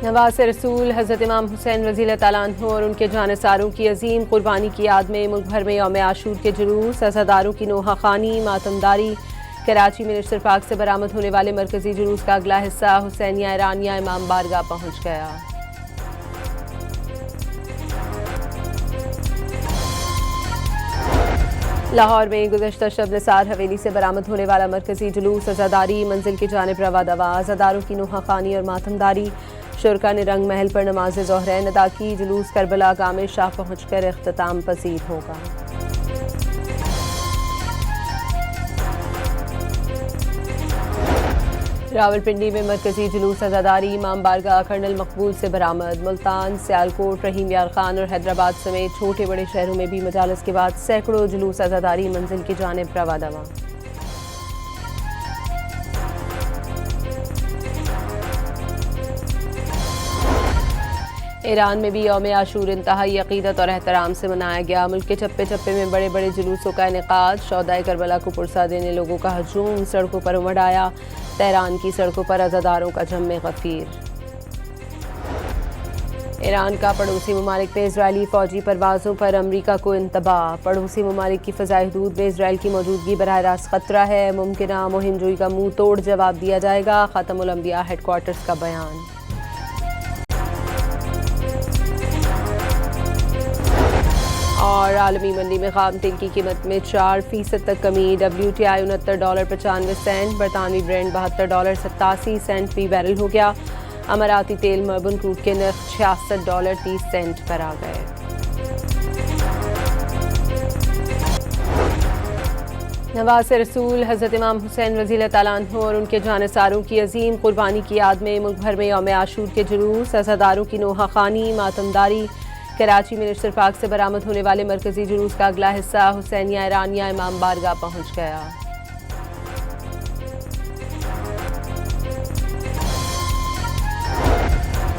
نواز رسول حضرت امام حسین رضی اللہ تعالیٰ عنہ اور ان کے جانثاروں کی عظیم قربانی کی یاد میں ملک بھر میں یوم عاشور کے جلوس، عزاداروں کی نوحہ خوانی، ماتمداری۔ کراچی میں نشتر پاک سے برآمد ہونے والے مرکزی جلوس کا اگلا حصہ حسینیہ ایرانیہ امام بارگاہ پہنچ گیا۔ لاہور میں گزشتہ شب نثار حویلی سے برآمد ہونے والا مرکزی جلوس عزاداری منزل کی جانب رواں دواں، عزاداروں کی نوحہ خوانی اور ماتمداری۔ شرکا نے رنگ محل پر نماز ظہرین ادا کی۔ جلوس کربلا گام شاہ پہنچ کر اختتام پذیر ہوگا۔ راولپنڈی میں مرکزی جلوس عزاداری امام بارگاہ کرنل مقبول سے برآمد۔ ملتان، سیالکوٹ، رحیم یار خان اور حیدرآباد سمیت چھوٹے بڑے شہروں میں بھی مجالس کے بعد سینکڑوں جلوس عزاداری منزل کی جانب رواں دواں۔ ایران میں بھی یوم عاشور انتہائی عقیدت اور احترام سے منایا گیا۔ ملک کے چپے چپے میں بڑے بڑے جلوسوں کا انعقاد۔ شہدائے کربلا کو پرسہ دینے لوگوں کا ہجوم، سڑکوں پر امڑ آیا۔ تہران کی سڑکوں پر عزاداروں کا جم غفیر۔ ایران کا پڑوسی ممالک میں اسرائیلی فوجی پروازوں پر امریکہ کو انتباہ۔ پڑوسی ممالک کی فضائی حدود میں اسرائیل کی موجودگی براہ راست خطرہ ہے۔ ممکنہ مہم جوئی کا منہ توڑ جواب دیا جائے گا، خاتم الانبیاء ہیڈ کوارٹرز کا بیان۔ اور عالمی منڈی میں خام تیل کی قیمت میں 4% تک کمی۔ WTI $69.95، برطانوی برنٹ $72.87 فی بیرل ہو گیا۔ اماراتی تیل مربن کروڈ کے نرخ $66.30 پر آ گئے۔ نواز رسول حضرت امام حسین رضی اللہ تعالیٰ عنہ اور ان کے جانثاروں کی عظیم قربانی کی یاد میں ملک بھر میں یوم عاشور کے جلوس، عزاداروں کی نوحہ خوانی، ماتمداری۔ کراچی میں نشتر پاک سے برآمد ہونے والے مرکزی جلوس کا اگلا حصہ حسینیہ ایرانیہ امام بارگاہ پہنچ گیا۔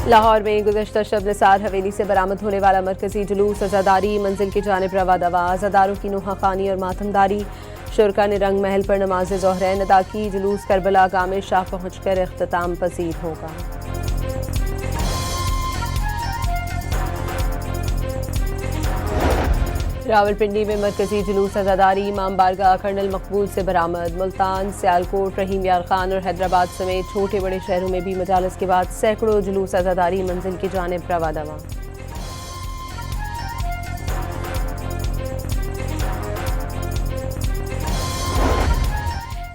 لاہور میں گزشتہ شب نثار حویلی سے برآمد ہونے والا مرکزی جلوس عزاداری منزل کی جانب رواں دواں، عزاداروں کی نوحہ خوانی اور ماتمداری۔ شرکا نے رنگ محل پر نماز ظہرین ادا کی۔ جلوس کربلا گام شاہ پہنچ کر اختتام پذیر ہوگا۔ راولپنڈی میں مرکزی جلوس عزاداری امام بارگاہ کرنل مقبول سے برآمد۔ ملتان، سیالکوٹ، رحیم یار خان اور حیدرآباد سمیت چھوٹے بڑے شہروں میں بھی مجالس کے بعد سینکڑوں جلوس عزاداری منزل کی جانب رواں دواں۔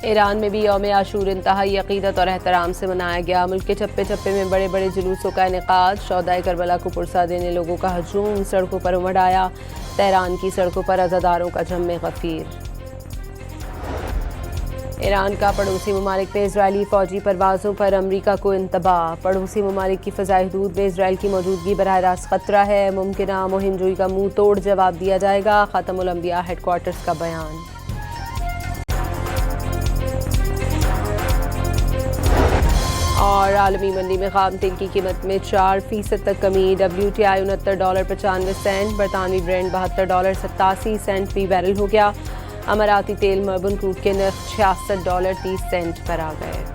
ایران میں بھی یوم عاشور انتہائی عقیدت اور احترام سے منایا گیا۔ ملک کے چپے چپے میں بڑے بڑے جلوسوں کا انعقاد۔ شہدائے کربلا کو پرسہ دینے لوگوں کا ہجوم، سڑکوں پر امڑ آیا۔ تہران کی سڑکوں پر عزاداروں کا جم غفیر۔ ایران کا پڑوسی ممالک میں اسرائیلی فوجی پروازوں پر امریکہ کو انتباہ۔ پڑوسی ممالک کی فضائی حدود میں اسرائیل کی موجودگی براہ راست خطرہ ہے۔ ممکنہ مہم جوئی کا منہ توڑ جواب دیا جائے گا، خاتم الانبیاء ہیڈ کوارٹرز کا بیان۔ اور عالمی منڈی میں خام تیل کی قیمت میں 4% تک کمی۔ WTI $69.95، برطانوی برنٹ $72.87 فی بیرل ہو گیا۔ اماراتی تیل مربن کروڈ کے نرخ $66.30 پر آ گئے۔